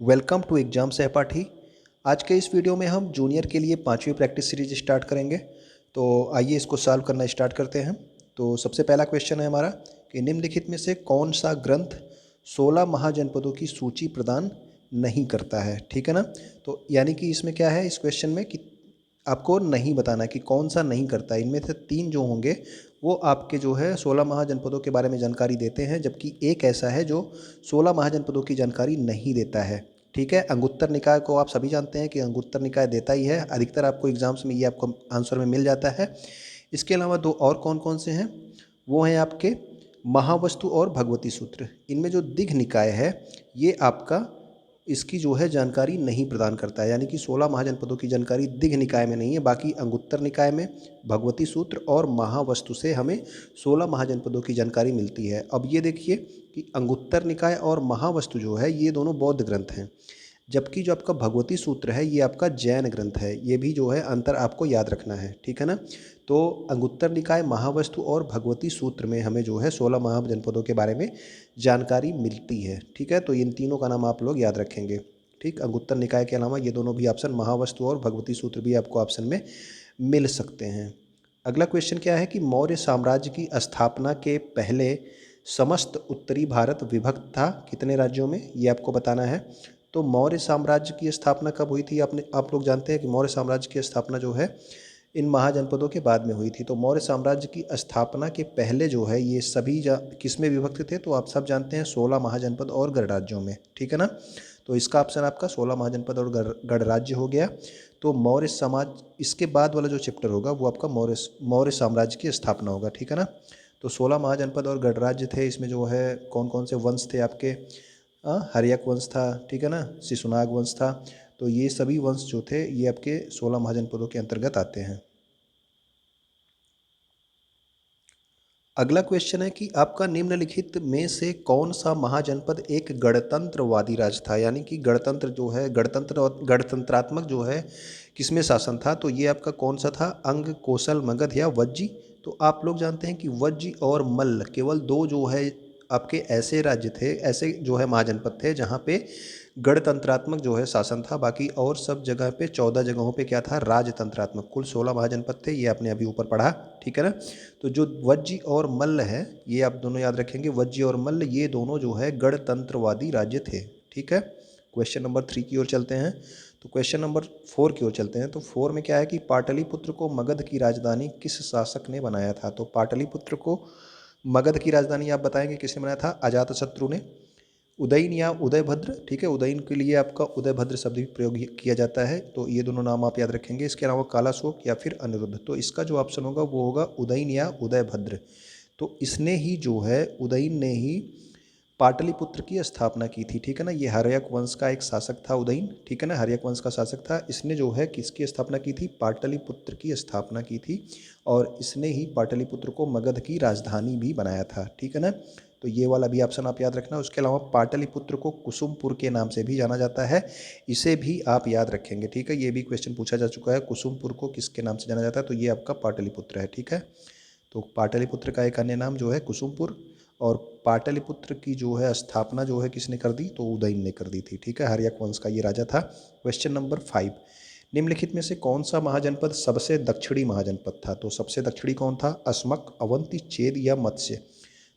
Welcome to exam सहपाठी। आज के इस वीडियो में हम जूनियर के लिए 5वीं प्रैक्टिस सीरीज स्टार्ट करेंगे। तो आइए इसको सॉल्व करना स्टार्ट करते हैं। तो सबसे पहला क्वेश्चन है हमारा कि निम्नलिखित में से कौन सा ग्रंथ 16 महाजनपदों की सूची प्रदान नहीं करता है। ठीक है ना। तो यानी कि इसमें क्या है, इस क्वेश्चन में कि आपको नहीं बताना कि कौन सा नहीं करता है। इनमें से 3 जो होंगे वो आपके जो है 16 महाजनपदों के बारे में जानकारी देते हैं, जबकि एक ऐसा है जो 16 महाजनपदों की जानकारी नहीं देता है। ठीक है। अंगुत्तर निकाय को आप सभी जानते हैं कि अंगुत्तर निकाय देता ही है, अधिकतर आपको एग्जाम्स में ये आपको आंसर में मिल जाता है। इसके अलावा 2 और कौन कौन से हैं, वो हैं आपके महावस्तु और भगवती सूत्र। इनमें जो दिघ निकाय है ये आपका इसकी जो है जानकारी नहीं प्रदान करता है, यानी कि 16 महाजनपदों की जानकारी दिघ निकाय में नहीं है। बाकी अंगुत्तर निकाय में भगवती सूत्र और महावस्तु से हमें 16 महाजनपदों की जानकारी मिलती है। अब ये देखिए कि अंगुत्तर निकाय और महावस्तु जो है ये दोनों बौद्ध ग्रंथ हैं, जबकि जो आपका भगवती सूत्र है ये आपका जैन ग्रंथ है। ये भी जो है अंतर आपको याद रखना है। ठीक है ना। तो अंगुत्तर निकाय, महावस्तु और भगवती सूत्र में हमें जो है 16 महाजनपदों के बारे में जानकारी मिलती है। ठीक है। तो इन तीनों का नाम आप लोग याद रखेंगे। ठीक, अंगुत्तर निकाय के अलावा ये दोनों भी ऑप्शन, महावस्तु और भगवती सूत्र भी आपको ऑप्शन में मिल सकते हैं। अगला क्वेश्चन क्या है कि मौर्य साम्राज्य की स्थापना के पहले समस्त उत्तरी भारत विभक्त था कितने राज्यों में, ये आपको बताना है। तो मौर्य साम्राज्य की स्थापना कब हुई थी, आप लोग जानते हैं कि मौर्य साम्राज्य की स्थापना जो है इन महाजनपदों के बाद में हुई थी। तो मौर्य साम्राज्य की स्थापना के पहले जो है ये सभी किस में विभक्त थे, तो आप सब जानते हैं 16 महाजनपद और गणराज्यों में। ठीक है ना। तो इसका ऑप्शन आपका 16 महाजनपद और गणराज्य हो गया। तो मौर्य समाज, इसके बाद वाला जो चैप्टर होगा वो आपका मौर्य साम्राज्य की स्थापना होगा। ठीक है ना। तो 16 महाजनपद और गणराज्य थे, इसमें जो है कौन कौन से वंश थे आपके, हर्यक वंश था। ठीक है ना। शिशुनाग वंश था। तो ये सभी वंश जो थे ये आपके 16 महाजनपदों के अंतर्गत आते हैं। अगला क्वेश्चन है कि आपका निम्नलिखित में से कौन सा महाजनपद एक गणतंत्रवादी राज्य था, यानी कि गणतंत्र जो है, गणतंत्र और गणतंत्रात्मक जो है किसमें शासन था। तो ये आपका कौन सा था, अंग, कोसल, मगध या वज्जी। तो आप लोग जानते हैं कि वज्जी और मल्ल केवल 2 जो है आपके ऐसे राज्य थे, ऐसे जो है महाजनपद थे जहाँ पे गणतंत्रात्मक जो है शासन था। बाकी और सब जगह पे 14 जगहों पे क्या था, राजतंत्रात्मक। कुल 16 महाजनपद थे, ये आपने अभी ऊपर पढ़ा। ठीक है ना। तो जो वज्जी और मल्ल है ये आप दोनों याद रखेंगे, वज्जी और मल्ल ये दोनों जो है गणतंत्रवादी राज्य थे। ठीक है। क्वेश्चन नंबर 3 की ओर चलते हैं। तो क्वेश्चन नंबर 4 की ओर चलते हैं। तो 4 में क्या है कि पाटलिपुत्र को मगध की राजधानी किस शासक ने बनाया था। तो पाटलिपुत्र को मगध की राजधानी आप बताएंगे किसने बनाया था, अजातशत्रु ने। उदयन या उदयभद्र, ठीक है, उदयन के लिए आपका उदयभद्र शब्द भी प्रयोग किया जाता है। तो ये दोनों नाम आप याद रखेंगे। इसके अलावा कालाशोक या फिर अनिरुद्ध। तो इसका जो ऑप्शन होगा वो होगा उदयन या उदयभद्र। तो इसने ही जो है, उदयन ने ही पाटलिपुत्र की स्थापना की थी। ठीक है ना। ये हर्यक वंश का एक शासक था उदयन। ठीक है ना, हर्यक वंश का शासक था। इसने जो है किसकी स्थापना की थी, पाटलिपुत्र की स्थापना की थी। और इसने ही पाटलिपुत्र को मगध की राजधानी भी बनाया था। ठीक है ना। तो ये वाला भी ऑप्शन आप याद रखना। उसके अलावा पाटलिपुत्र को कुसुमपुर के नाम से भी जाना जाता है, इसे भी आप याद रखेंगे। ठीक है। ये भी क्वेश्चन पूछा जा चुका है, कुसुमपुर को किसके नाम से जाना जाता है। तो ये आपका पाटलिपुत्र है। ठीक है। तो पाटलिपुत्र का एक अन्य नाम जो है कुसुमपुर। और पाटलिपुत्र की जो है स्थापना जो है किसने कर दी, तो उदयन ने कर दी थी। ठीक है। हर्यक वंश का ये राजा था। क्वेश्चन नंबर 5, निम्नलिखित में से कौन सा महाजनपद सबसे दक्षिणी महाजनपद था। तो सबसे दक्षिणी कौन था, अस्मक, अवंती, चेद या मत्स्य।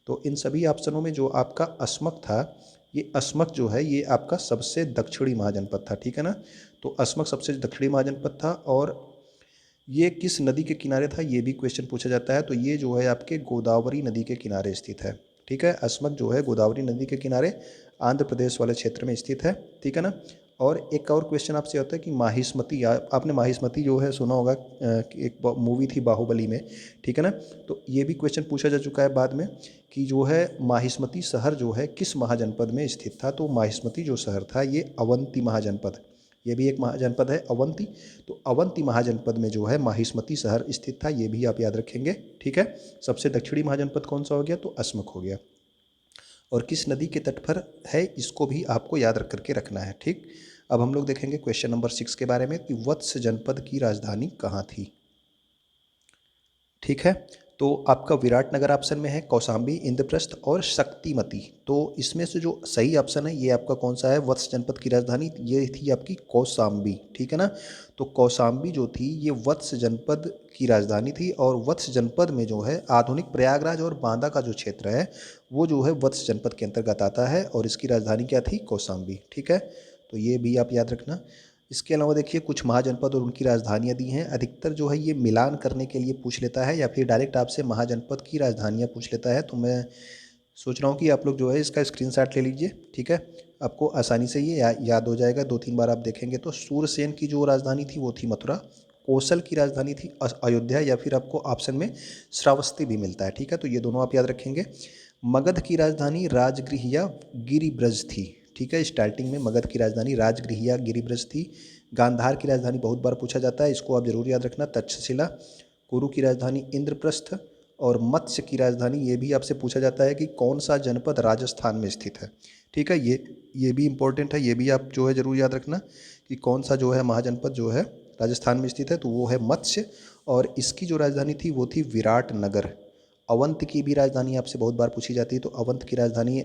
तो इन सभी ऑप्शनों में जो आपका अस्मक था, ये अस्मक जो है ये आपका सबसे दक्षिणी महाजनपद था। ठीक है ना। तो अस्मक सबसे दक्षिणी महाजनपद था। और ये किस नदी के किनारे था, ये भी क्वेश्चन पूछा जाता है। तो ये जो है आपके गोदावरी नदी के किनारे स्थित है। ठीक है। अस्मक जो है गोदावरी नदी के किनारे आंध्र प्रदेश वाले क्षेत्र में स्थित है। ठीक है ना। और एक और क्वेश्चन आपसे होता है कि माहिष्मती, आपने माहिष्मती जो है सुना होगा, एक मूवी थी बाहुबली में। ठीक है ना। तो ये भी क्वेश्चन पूछा जा चुका है बाद में कि जो है माहिष्मती शहर जो है किस महाजनपद में स्थित था। तो माहिष्मती जो शहर था ये अवंती महाजनपद, ये भी एक महाजनपद है अवंती। तो अवंती महाजनपद में जो है माहिष्मती शहर स्थित था, ये भी आप याद रखेंगे। ठीक है। सबसे दक्षिणी महाजनपद कौन सा हो गया, तो अस्मक हो गया। और किस नदी के तट पर है, इसको भी आपको याद रख करके रखना है। ठीक। अब हम लोग देखेंगे क्वेश्चन नंबर 6 के बारे में कि वत्स जनपद की राजधानी कहाँ थी। ठीक है। तो आपका विराटनगर ऑप्शन में है, कौशाम्बी, इंद्रप्रस्थ और शक्तिमती। तो इसमें से जो सही ऑप्शन है ये आपका कौन सा है, वत्स जनपद की राजधानी ये थी आपकी कौशाम्बी, ठीक है ना। तो कौशाम्बी जो थी ये वत्स जनपद की राजधानी थी, और वत्स जनपद में जो है आधुनिक प्रयागराज और बांदा का जो क्षेत्र है वो जो है वत्स जनपद के अंतर्गत आता है, और इसकी राजधानी क्या थी, कौशाम्बी, ठीक है। तो ये भी आप याद रखना। इसके अलावा देखिए कुछ महाजनपद और उनकी राजधानियाँ दी हैं। अधिकतर जो है ये मिलान करने के लिए पूछ लेता है, या फिर डायरेक्ट आपसे महाजनपद की राजधानियाँ पूछ लेता है। तो मैं सोच रहा हूँ कि आप लोग जो है इसका स्क्रीनशॉट ले लीजिए, ठीक है। आपको आसानी से ये याद हो जाएगा, 2-3 बार आप देखेंगे तो। सूरसेन की जो राजधानी थी वो थी मथुरा। कौशल की राजधानी थी अयोध्या, या फिर आपको ऑप्शन में श्रावस्ती भी मिलता है, ठीक है। तो ये दोनों आप याद रखेंगे। मगध की राजधानी राजगृह या गिरिब्रज थी, ठीक है। स्टार्टिंग में मगध की राजधानी राजगृह या गिरिब्रज थी। गांधार की राजधानी बहुत बार पूछा जाता है, इसको आप जरूर याद रखना, तक्षशिला। कुरु की राजधानी इंद्रप्रस्थ। और मत्स्य की राजधानी ये भी आपसे पूछा जाता है कि कौन सा जनपद राजस्थान में स्थित है, ठीक है। ये भी इंपॉर्टेंट है, ये भी आप जो है जरूर याद रखना कि कौन सा जो है महाजनपद जो है राजस्थान में स्थित है, तो वो है मत्स्य। और इसकी जो राजधानी थी वो थी विराटनगर। अवंत की भी राजधानी आपसे बहुत बार पूछी जाती है, तो अवंत की राजधानी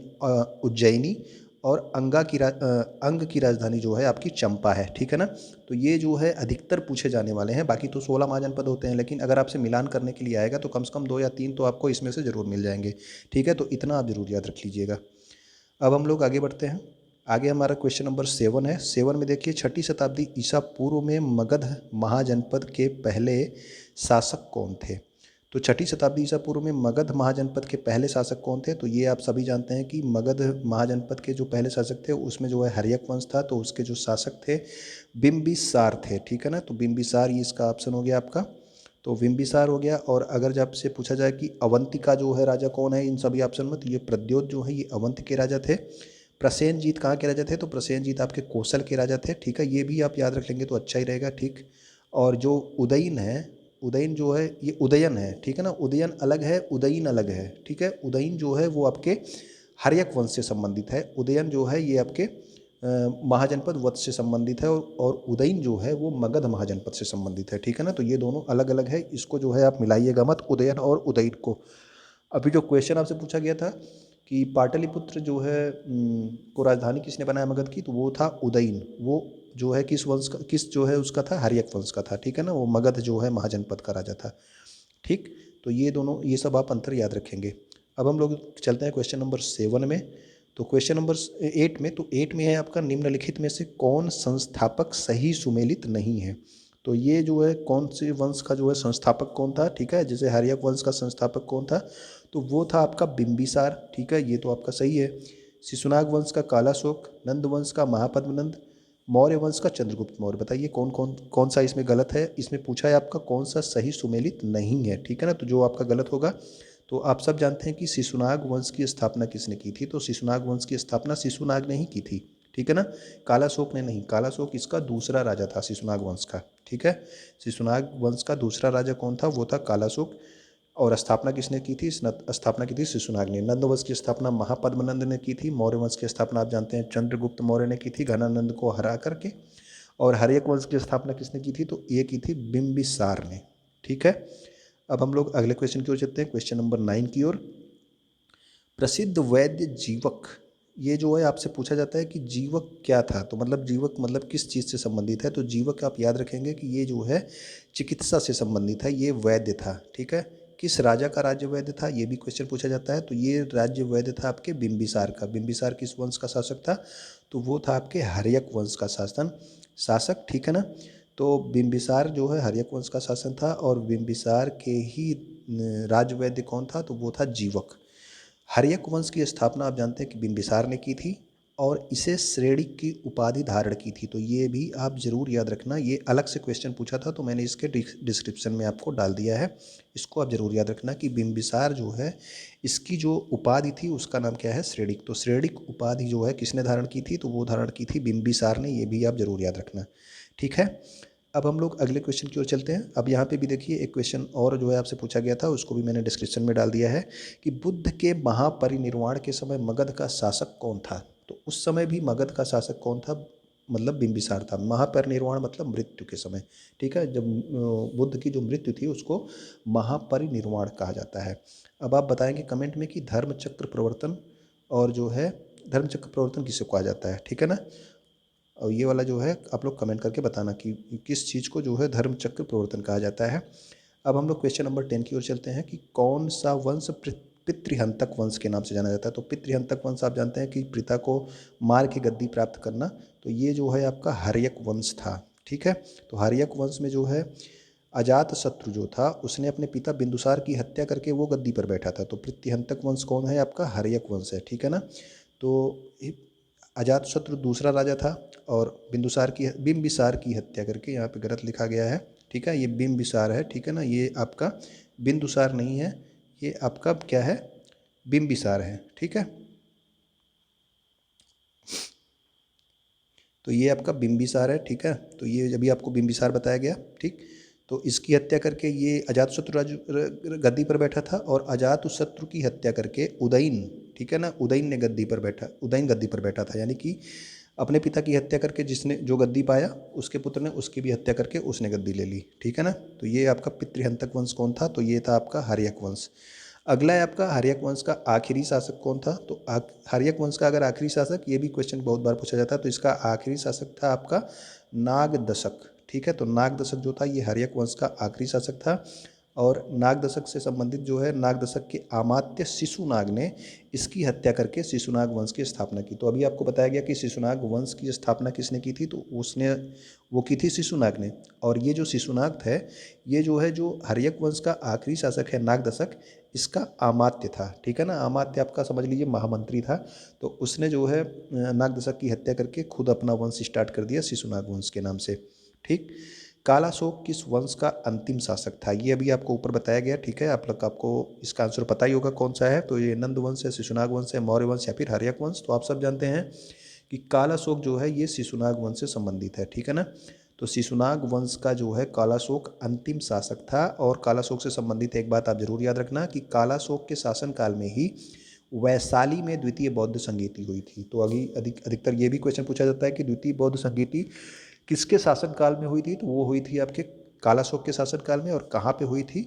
उज्जैनी। और अंग की राजधानी जो है आपकी चंपा है, ठीक है ना। तो ये जो है अधिकतर पूछे जाने वाले हैं। बाकी तो 16 महाजनपद होते हैं, लेकिन अगर आपसे मिलान करने के लिए आएगा तो कम से कम 2 या 3 तो आपको इसमें से ज़रूर मिल जाएंगे, ठीक है। तो इतना आप ज़रूर याद रख लीजिएगा। अब हम लोग आगे बढ़ते हैं। आगे हमारा क्वेश्चन नंबर 7 है। 7 में देखिए, 6ठी शताब्दी ईसा पूर्व में मगध महाजनपद के पहले शासक कौन थे। तो 6ठी शताब्दी ईसा पूर्व में मगध महाजनपद के पहले शासक कौन थे। तो ये आप सभी जानते हैं कि मगध महाजनपद के जो पहले शासक थे उसमें जो है हर्यक वंश था, तो उसके जो शासक थे बिंबिसार थे, ठीक है ना। तो बिंबिसार ये इसका ऑप्शन हो गया आपका। तो बिंबिसार हो गया। और अगर जब से पूछा जाए कि अवंतिका जो है राजा कौन है इन सभी ऑप्शन में, तो ये प्रद्योत जो है ये अवंत के राजा थे। प्रसेनजीत कहाँ के राजा थे, तो प्रसेनजीत आपके कौशल के राजा थे, ठीक है। ये भी आप याद रख लेंगे तो अच्छा ही रहेगा, ठीक। और जो उदयन है, उदयन जो है ये उदयन है, ठीक है ना। उदयन अलग है, उदयन अलग है, ठीक है। उदयन जो है वो आपके हर्यक वंश से संबंधित है। उदयन जो है ये आपके महाजनपद वत्स से संबंधित है, और उदयन जो है वो मगध महाजनपद से संबंधित है, ठीक है ना। तो ये दोनों अलग अलग है, इसको जो है आप मिलाइएगा मत उदयन और उदयन को। अभी जो क्वेश्चन आपसे पूछा गया था कि पाटलिपुत्र जो है को राजधानी किसने बनाया मगध की, तो वो था उदयन। वो जो है किस वंश का, किस जो है उसका था, हर्यक वंश का था, ठीक है ना। वो मगध जो है महाजनपद का राजा था, ठीक। तो ये दोनों, ये सब आप अंतर याद रखेंगे। अब हम लोग चलते हैं क्वेश्चन नंबर 7 में। तो क्वेश्चन नंबर 8 में, तो 8 में है आपका, निम्नलिखित में से कौन संस्थापक सही सुमेलित नहीं है। तो ये जो है कौन से वंश का जो है संस्थापक कौन था, ठीक है। जैसे हर्यक वंश का संस्थापक कौन था, तो वो था आपका बिंबिसार, ठीक है। ये तो आपका सही है। शिशुनाग वंश का कालाशोक, नंद वंश का महापद्मनंद, मौर्य वंश का चंद्रगुप्त मौर्य। बताइए कौन कौन कौन सा इसमें गलत है। इसमें पूछा है आपका कौन सा सही सुमेलित नहीं है, ठीक है ना। तो जो आपका गलत होगा, तो आप सब जानते हैं कि शिशुनाग वंश की स्थापना किसने की थी, तो शिशुनाग वंश की स्थापना शिशुनाग ने ही की थी, ठीक है ना। कालाशोक ने नहीं। कालाशोक इसका दूसरा राजा था शिशुनाग वंश का, ठीक है। शिशुनाग वंश का दूसरा राजा कौन था, वो था कालाशोक। और स्थापना किसने की थी, स्थापना की थी शिशुनाग ने। नंद वंश की स्थापना महापद्मनंद ने की थी। मौर्य वंश की स्थापना आप जानते हैं चंद्रगुप्त मौर्य ने की थी घनानंद को हरा करके। और हर्यक वंश की स्थापना किसने की थी, तो ये की थी बिंबिसार ने, ठीक है। अब हम लोग अगले क्वेश्चन की ओर चलते हैं, क्वेश्चन नंबर 9 की ओर। प्रसिद्ध वैद्य जीवक, ये जो है आपसे पूछा जाता है कि जीवक क्या था। तो मतलब जीवक मतलब किस चीज़ से संबंधित है, तो जीवक आप याद रखेंगे कि ये जो है चिकित्सा से संबंधित है, ये वैद्य था, ठीक है। किस राजा का राज्य वैद्य था, ये भी क्वेश्चन पूछा जाता है। तो ये राज्य वैद्य था आपके बिंबिसार का। बिंबिसार किस वंश का शासक था, तो वो था आपके हर्यक वंश का शासक, ठीक है ना। तो बिंबिसार जो है हर्यक वंश का शासन था, और बिंबिसार के ही राजवैद्य कौन था, तो वो था जीवक। हर्यक वंश की स्थापना आप जानते हैं कि बिंबिसार ने की थी, और इसे श्रेणिक की उपाधि धारण की थी। तो ये भी आप जरूर याद रखना, ये अलग से क्वेश्चन पूछा था तो मैंने इसके डिस्क्रिप्शन में आपको डाल दिया है। इसको आप जरूर याद रखना कि बिंबिसार जो है इसकी जो उपाधि थी उसका नाम क्या है, श्रेणिक। तो श्रेणिक उपाधि जो है किसने धारण की थी, तो वो धारण की थी बिंबिसार ने। ये भी आप जरूर याद रखना, ठीक है। अब हम लोग अगले क्वेश्चन की ओर चलते हैं। अब यहाँ पे भी देखिए एक क्वेश्चन और जो है आपसे पूछा गया था, उसको भी मैंने डिस्क्रिप्शन में डाल दिया है कि बुद्ध के महापरिनिर्वाण के समय मगध का शासक कौन था। तो उस समय भी मगध का शासक कौन था, मतलब बिंबिसार था। महापरिनिर्वाण मतलब मृत्यु के समय, ठीक है। जब बुद्ध की जो मृत्यु थी उसको महापरिनिर्वाण कहा जाता है। अब आप बताएंगे कमेंट में कि धर्मचक्र प्रवर्तन और जो है धर्मचक्र प्रवर्तन किसे कहा जाता है, ठीक है ना। और ये वाला जो है आप लोग कमेंट करके बताना कि किस चीज़ को जो है धर्मचक्र प्रवर्तन कहा जाता है। अब हम लोग क्वेश्चन नंबर 10 की ओर चलते हैं कि कौन सा वंश पितृहंतक वंश के नाम से जाना जाता है। तो पितृहंतक वंश आप जानते हैं कि पिता को मार के गद्दी प्राप्त करना, तो ये जो है आपका हर्यक वंश था, ठीक है। तो हर्यक वंश में जो है अजात शत्रु जो था उसने अपने पिता बिंदुसार की हत्या करके वो गद्दी पर बैठा था। तो पितृहंतक वंश कौन है आपका, हर्यक वंश है, ठीक है ना। तो अजातशत्रु दूसरा राजा था और बिंबिसार की हत्या करके, यहाँ पे गलत लिखा गया है, ठीक है, ये बिंबिसार है, ठीक है ना, ये आपका बिंदुसार नहीं है, ये आपका क्या है, बिंबिसार है, ठीक है। तो ये आपका बिंबिसार है, ठीक है। तो ये अभी आपको बिंबिसार बताया गया, ठीक। तो इसकी हत्या करके ये अजातशत्रु गद्दी पर बैठा था और अजातशत्रु की हत्या करके उदयन, ठीक है ना, उदयन गद्दी पर बैठा था। यानी कि अपने पिता की हत्या करके जिसने जो गद्दी पाया उसके पुत्र ने उसकी भी हत्या करके उसने गद्दी ले ली, ठीक है ना। तो ये आपका पितृहंतक वंश कौन था, तो ये था आपका हर्यक वंश। अगला है आपका हर्यक वंश का आखिरी शासक कौन था। तो हर्यक वंश का अगर आखिरी शासक, ये भी क्वेश्चन बहुत बार पूछा जाता है, तो इसका आखिरी शासक था आपका नागदशक, ठीक है। तो नागदशक जो था ये हर्यक वंश का आखिरी शासक था और नागदशक से संबंधित जो है नागदशक के अमात्य शिशुनाग ने इसकी हत्या करके शिशुनाग वंश की स्थापना की। तो अभी आपको बताया गया कि शिशुनाग वंश की स्थापना किसने की थी, तो उसने वो की थी शिशुनाग ने। और ये जो शिशुनाग थे, ये जो है जो हर्यक वंश का आखिरी शासक है नागदशक, इसका अमात्य था, ठीक है ना। अमात्य आपका समझ लीजिए महामंत्री था। तो उसने जो है नागदशक की हत्या करके खुद अपना वंश स्टार्ट कर दिया शिशुनाग वंश के नाम से, ठीक। कालाशोक किस वंश का अंतिम शासक था, ये अभी आपको ऊपर बताया गया, ठीक है। आप लोग आपको इसका आंसर पता ही होगा कौन सा है। तो ये नंद वंश है, शिशुनाग वंश है, मौर्य वंश या फिर हर्यक वंश। तो आप सब जानते हैं कि कालाशोक जो है ये शिशुनाग वंश से संबंधित है, ठीक है ना। तो शिशुनाग वंश का जो है कालाशोक अंतिम शासक था। और कालाशोक से संबंधित एक बात आप जरूर याद रखना कि कालाशोक के शासनकाल में ही वैशाली में द्वितीय बौद्ध संगीति हुई थी। तो अभी अधिकतर ये भी क्वेश्चन पूछा जाता है कि द्वितीय बौद्ध संगीति किसके शासनकाल में हुई थी, तो वो हुई थी आपके कालाशोक के शासनकाल में। और कहाँ पे हुई थी,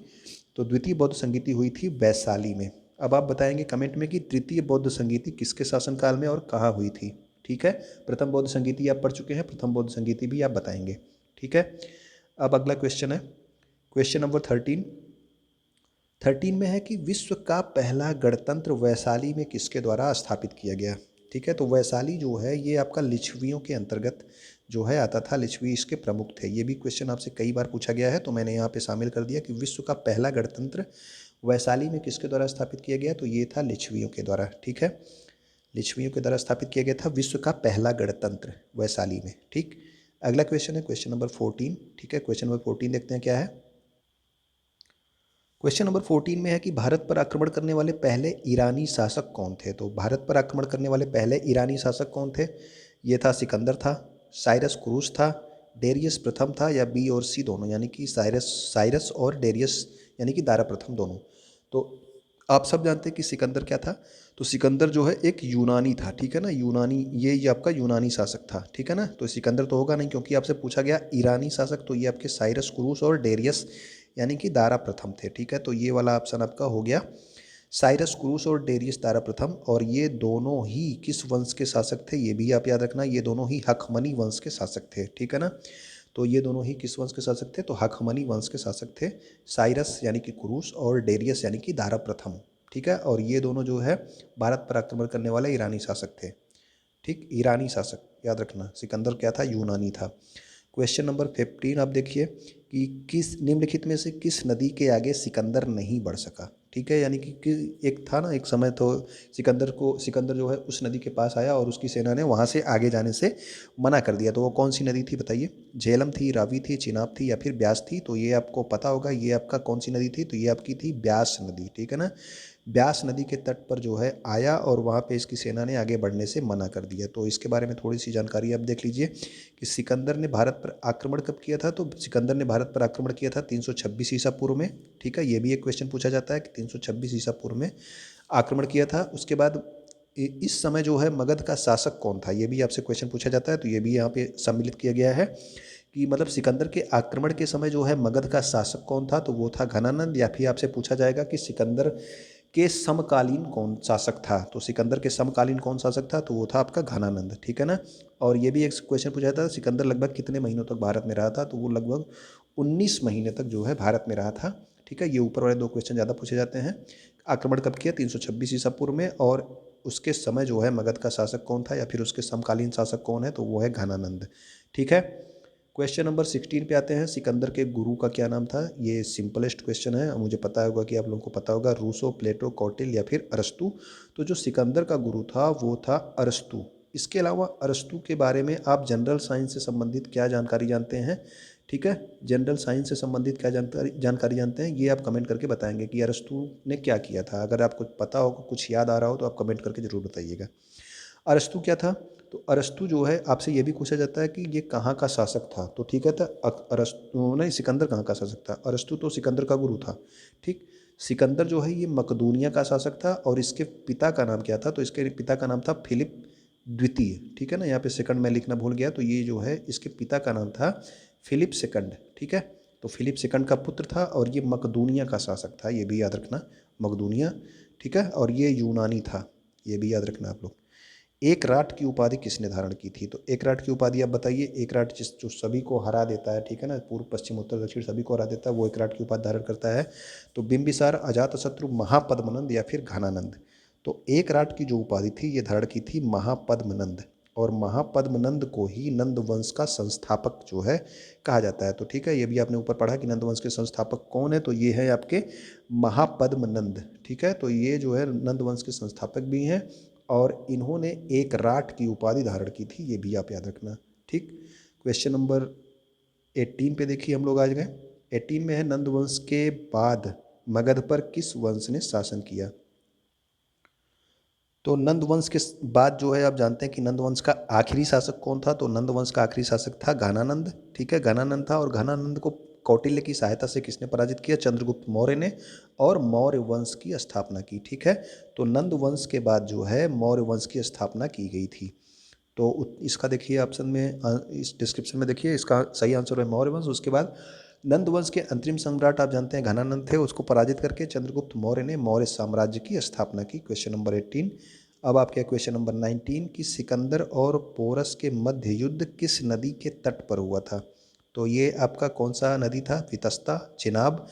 तो द्वितीय बौद्ध संगीति हुई थी वैशाली में। अब आप बताएंगे कमेंट में कि तृतीय बौद्ध संगीति किसके शासनकाल में और कहाँ हुई थी, ठीक है। प्रथम बौद्ध संगीति आप पढ़ चुके हैं, प्रथम बौद्ध संगीति भी आप बताएंगे, ठीक है। अब अगला क्वेश्चन है क्वेश्चन नंबर 13 में है कि विश्व का पहला गणतंत्र वैशाली में किसके द्वारा स्थापित किया गया, ठीक है। तो वैशाली जो है ये आपका लिच्छवियों के अंतर्गत जो है आता था, लिच्छवी इसके प्रमुख थे। ये भी क्वेश्चन आपसे कई बार पूछा गया है, तो मैंने यहाँ पे शामिल कर दिया कि विश्व का पहला गणतंत्र वैशाली में किसके द्वारा स्थापित किया गया, तो ये था लिच्छवियों के द्वारा, ठीक है। लिच्छवियों के द्वारा स्थापित किया गया था विश्व का पहला गणतंत्र वैशाली में, ठीक। अगला क्वेश्चन है क्वेश्चन नंबर 14, ठीक है। क्वेश्चन नंबर 14 देखते हैं क्या है। क्वेश्चन नंबर 14 में है कि भारत पर आक्रमण करने वाले पहले ईरानी शासक कौन थे। तो भारत पर आक्रमण करने वाले पहले ईरानी शासक कौन थे, ये था सिकंदर था, साइरस क्रूस था, डेरियस प्रथम था, या बी और सी दोनों, यानी कि साइरस और डेरियस यानी कि दारा प्रथम दोनों। तो आप सब जानते हैं कि सिकंदर क्या था। तो सिकंदर जो है एक यूनानी था, ठीक है ना, यूनानी, ये आपका यूनानी शासक था, ठीक है ना। तो सिकंदर तो होगा नहीं क्योंकि आपसे पूछा गया ईरानी शासक, तो ये आपके साइरस क्रूस और डेरियस यानी कि दारा प्रथम थे, ठीक है। तो ये वाला ऑप्शन आपका हो गया साइरस क्रूस और डेरियस दारा प्रथम। और ये दोनों ही किस वंश के शासक थे, ये भी आप याद रखना, ये दोनों ही हखमनी वंश के शासक थे, ठीक है ना। तो ये दोनों ही किस वंश के शासक थे, तो हखमनी वंश के शासक थे, साइरस यानी कि क्रूस और डेरियस यानी कि दारा प्रथम, ठीक है। और ये दोनों जो है भारत पर आक्रमण करने वाले ईरानी शासक थे, ठीक, ईरानी शासक याद रखना। सिकंदर क्या था, यूनानी था। क्वेश्चन नंबर 15 आप देखिए कि किस निम्नलिखित में से किस नदी के आगे सिकंदर नहीं बढ़ सका, ठीक है। यानी कि एक था ना, एक समय तो सिकंदर जो है उस नदी के पास आया और उसकी सेना ने वहाँ से आगे जाने से मना कर दिया। तो वो कौन सी नदी थी बताइए, झेलम थी, रावी थी, चिनाब थी या फिर ब्यास थी। तो ये आपको पता होगा, ये आपका कौन सी नदी थी, तो ये आपकी थी ब्यास नदी, ठीक है ना। ब्यास नदी के तट पर जो है आया और वहाँ पे इसकी सेना ने आगे बढ़ने से मना कर दिया। तो इसके बारे में थोड़ी सी जानकारी आप देख लीजिए कि सिकंदर ने भारत पर आक्रमण कब किया था। तो सिकंदर ने भारत पर आक्रमण किया था 326 ईसा पूर्व में, ठीक है। ये भी एक क्वेश्चन पूछा जाता है कि 326 ईसा पूर्व में आक्रमण किया था। उसके बाद इस समय जो है मगध का शासक कौन था, ये भी आपसे क्वेश्चन पूछा जाता है। तो ये भी यहाँ पे सम्मिलित किया गया है कि मतलब सिकंदर के आक्रमण के समय जो है मगध का शासक कौन था, तो वो था घनानंद। या फिर आपसे पूछा जाएगा कि सिकंदर के समकालीन कौन शासक था, तो सिकंदर के समकालीन कौन शासक था, तो वो था आपका घनानंद, ठीक है ना। और ये भी एक क्वेश्चन पूछा था, सिकंदर लगभग कितने महीनों तक भारत में रहा था, तो वो लगभग 19 महीने तक जो है भारत में रहा था, ठीक है। ये ऊपर वाले दो क्वेश्चन ज़्यादा पूछे जाते हैं। आक्रमण कब किया, 326 ईसा पूर्व में, और उसके समय जो है मगध का शासक कौन था या फिर उसके समकालीन शासक कौन है, तो वो है घनानंद, ठीक है। क्वेश्चन नंबर 16 पे आते हैं, सिकंदर के गुरु का क्या नाम था। ये सिंपलेस्ट क्वेश्चन है, मुझे पता होगा कि आप लोगों को पता होगा, रूसो, प्लेटो, कौटिल्य या फिर अरस्तु। तो जो सिकंदर का गुरु था वो था अरस्तु। इसके अलावा अरस्तु के बारे में आप जनरल साइंस से संबंधित क्या जानकारी जानते हैं, ठीक है। जनरल साइंस से संबंधित क्या जानकारी जानते हैं, ये आप कमेंट करके बताएंगे कि अरस्तु ने क्या किया था। अगर आपको पता हो, कुछ याद आ रहा हो, तो आप कमेंट करके जरूर बताइएगा। अरस्तु क्या था, तो अरस्तु जो है आपसे ये भी पूछा जाता है कि ये कहाँ का शासक था, तो ठीक है। तो अरस्तु नहीं, सिकंदर कहाँ का शासक था, अरस्तु तो सिकंदर का गुरु था, ठीक। सिकंदर जो है ये मकदूनिया का शासक था, और इसके पिता का नाम क्या था, तो इसके पिता का नाम था फिलिप द्वितीय, ठीक है ना। यहाँ पे सेकंड मैं लिखना भूल गया, तो ये जो है इसके पिता का नाम था फिलिप सेकंड, ठीक है। तो फिलिप सेकंड का पुत्र था, और ये मकदूनिया का शासक था, ये भी याद रखना, मकदूनिया, ठीक है। और ये यूनानी था, ये भी याद रखना आप लोग। एकराट की उपाधि किसने धारण की थी, तो एकराट की उपाधि आप बताइए। एकराट जिस जो सभी को हरा देता है, ठीक है ना, पूर्व पश्चिम उत्तर दक्षिण सभी को हरा देता है, वो एकराट की उपाधि धारण करता है। तो बिंबिसार, अजातशत्रु, महापद्मनंद या फिर घनानंद। तो एकराट की जो उपाधि थी ये धारण की थी महापद्मनंद, और महापद्मनंद को ही नंद वंश का संस्थापक जो है कहा जाता है। तो ठीक है, ये भी आपने ऊपर पढ़ा कि नंद वंश के संस्थापक कौन है, तो ये है आपके महापद्मनंद, ठीक है। तो ये जो है नंद वंश के संस्थापक भी हैं, और इन्होंने एक राट की उपाधि धारण की थी, ये भी आप याद रखना, ठीक। क्वेश्चन नंबर 18 पे देखिए हम लोग आज गए। 18 में है, नंद वंश के बाद मगध पर किस वंश ने शासन किया। तो नंद वंश के बाद जो है आप जानते हैं कि नंद वंश का आखिरी शासक कौन था, तो नंद वंश का आखिरी शासक था घनानंद, ठीक है। घनानंद था, और घनानंद को कौटिल्य की सहायता से किसने पराजित किया, चंद्रगुप्त मौर्य ने, और मौर्य वंश की स्थापना की, ठीक है। तो नंद वंश के बाद जो है मौर्य वंश की स्थापना की गई थी। तो इसका देखिए ऑप्शन में, इस डिस्क्रिप्शन में देखिए, इसका सही आंसर है मौर्य वंश। उसके बाद नंद वंश के अंतरिम सम्राट आप जानते हैं घनानंद थे, उसको पराजित करके चंद्रगुप्त मौर्य ने मौर्य साम्राज्य की स्थापना की। Question number 18। अब आपके क्वेश्चन नंबर 19 कि सिकंदर और पोरस के मध्य युद्ध किस नदी के तट पर हुआ था। तो ये आपका कौन सा नदी था, वितस्ता, चिनाब,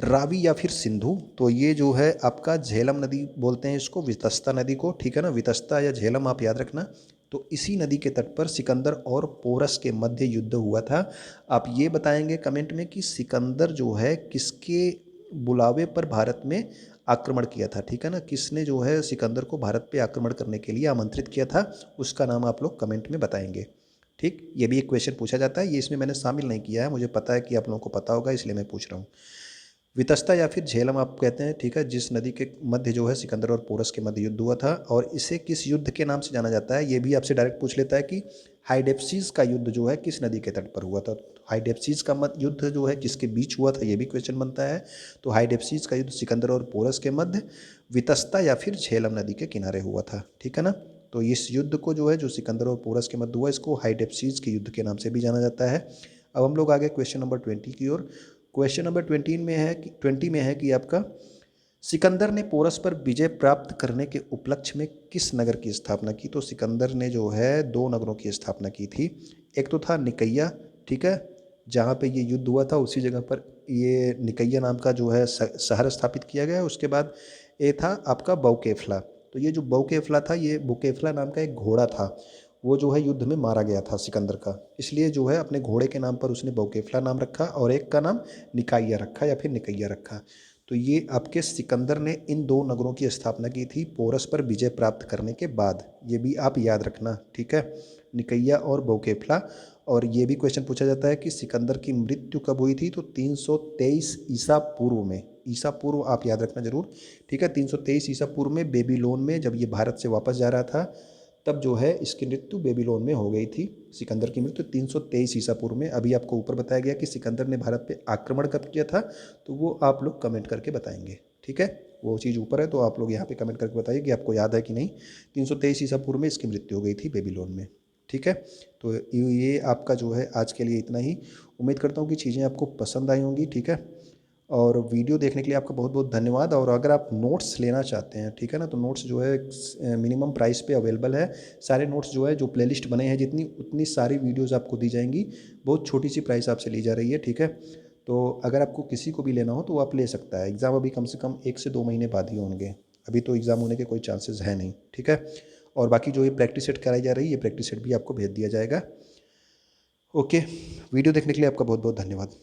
रावी या फिर सिंधु। तो ये जो है आपका झेलम नदी बोलते हैं इसको, वितस्ता नदी को, ठीक है ना। वितस्ता या झेलम आप याद रखना। तो इसी नदी के तट पर सिकंदर और पोरस के मध्य युद्ध हुआ था। आप ये बताएंगे कमेंट में कि सिकंदर जो है किसके बुलावे पर भारत में आक्रमण किया था, ठीक है ना। किसने जो है सिकंदर को भारत पे आक्रमण करने के लिए आमंत्रित किया था, उसका नाम आप लोग कमेंट में बताएंगे, ठीक। ये भी एक क्वेश्चन पूछा जाता है, ये इसमें मैंने शामिल नहीं किया है, मुझे पता है कि आप लोगों को पता होगा, इसलिए मैं पूछ रहा हूँ। वितस्ता या फिर झेलम आप कहते हैं, ठीक है, जिस नदी के मध्य जो है सिकंदर और पोरस के मध्य युद्ध हुआ था, और इसे किस युद्ध के नाम से जाना जाता है, ये भी आपसे डायरेक्ट पूछ लेता है कि हाइडेप्सीज का युद्ध जो है किस नदी के तट पर हुआ था। हाइडेप्सीज का युद्ध जो है किसके बीच हुआ था, ये भी क्वेश्चन बनता है। तो हाइडेप्सीज का युद्ध सिकंदर और पोरस के मध्य वितस्ता या फिर झेलम नदी के किनारे हुआ था, ठीक है ना। तो इस युद्ध को जो है, जो सिकंदर और पोरस के मध्य हुआ, इसको हाइडेप्सीज के युद्ध के नाम से भी जाना जाता है। अब हम लोग आगे क्वेश्चन नंबर 20 की ओर। क्वेश्चन नंबर 20 में है कि आपका सिकंदर ने पोरस पर विजय प्राप्त करने के उपलक्ष्य में किस नगर की स्थापना की। तो सिकंदर ने जो है दो नगरों की स्थापना की थी। एक तो था निकैया, ठीक है, जहाँ पे ये युद्ध हुआ था उसी जगह पर ये निकैया नाम का जो है शहर स्थापित किया गया। उसके बाद ये था आपका बौकेफला। तो ये जो बौकेफला था, ये बुकेफला नाम का एक घोड़ा था, वो जो है युद्ध में मारा गया था सिकंदर का, इसलिए जो है अपने घोड़े के नाम पर उसने बौकेफला नाम रखा, और एक का नाम निकाइया रखा या फिर निकैया रखा। तो ये आपके सिकंदर ने इन दो नगरों की स्थापना की थी पोरस पर विजय प्राप्त करने के बाद, ये भी आप याद रखना, ठीक है, निकैया और बौकेफला। और ये भी क्वेश्चन पूछा जाता है कि सिकंदर की मृत्यु कब हुई थी, तो 323 ईसा पूर्व में। ईसा पूर्व आप याद रखना जरूर, ठीक है। 323 ईसा पूर्व में बेबीलोन में जब ये भारत से वापस जा रहा था, तब जो है इसकी मृत्यु बेबीलोन में हो गई थी। सिकंदर की मृत्यु 323 ईसा पूर्व में। अभी आपको ऊपर बताया गया कि सिकंदर ने भारत पे आक्रमण कब किया था, तो वो आप लोग कमेंट करके बताएंगे, ठीक है। वो चीज़ ऊपर है, तो आप लोग यहाँ पे कमेंट करके बताइए कि आपको याद है कि नहीं। 323 ईसा पूर्व में इसकी मृत्यु हो गई थी बेबीलोन में। ठीक है, तो ये आपका जो है आज के लिए इतना ही। उम्मीद करता हूँ कि चीज़ें आपको पसंद आई होंगी। ठीक है, और वीडियो देखने के लिए आपका बहुत बहुत धन्यवाद। और अगर आप नोट्स लेना चाहते हैं, ठीक है ना, तो नोट्स जो है मिनिमम प्राइस पे अवेलेबल है। सारे नोट्स जो है, जो प्लेलिस्ट बने हैं जितनी, उतनी सारी वीडियोस आपको दी जाएंगी। बहुत छोटी सी प्राइस आपसे ली जा रही है। ठीक है, तो अगर आपको किसी को भी लेना हो तो वो आप ले सकता है। एग्ज़ाम अभी कम से कम 1 से 2 महीने बाद ही होंगे, अभी तो एग्ज़ाम होने के कोई चांसेस है नहीं। ठीक है, और बाकी जो ये प्रैक्टिस सेट कराई जा रही है, ये प्रैक्टिस सेट भी आपको भेज दिया जाएगा। ओके, वीडियो देखने के लिए आपका बहुत बहुत धन्यवाद।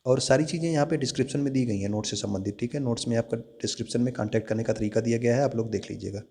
और सारी चीज़ें यहाँ पे डिस्क्रिप्शन में दी गई हैं नोट्स से संबंधित। ठीक है, नोट्स में आपका डिस्क्रिप्शन में कांटेक्ट करने का तरीका दिया गया है, आप लोग देख लीजिएगा।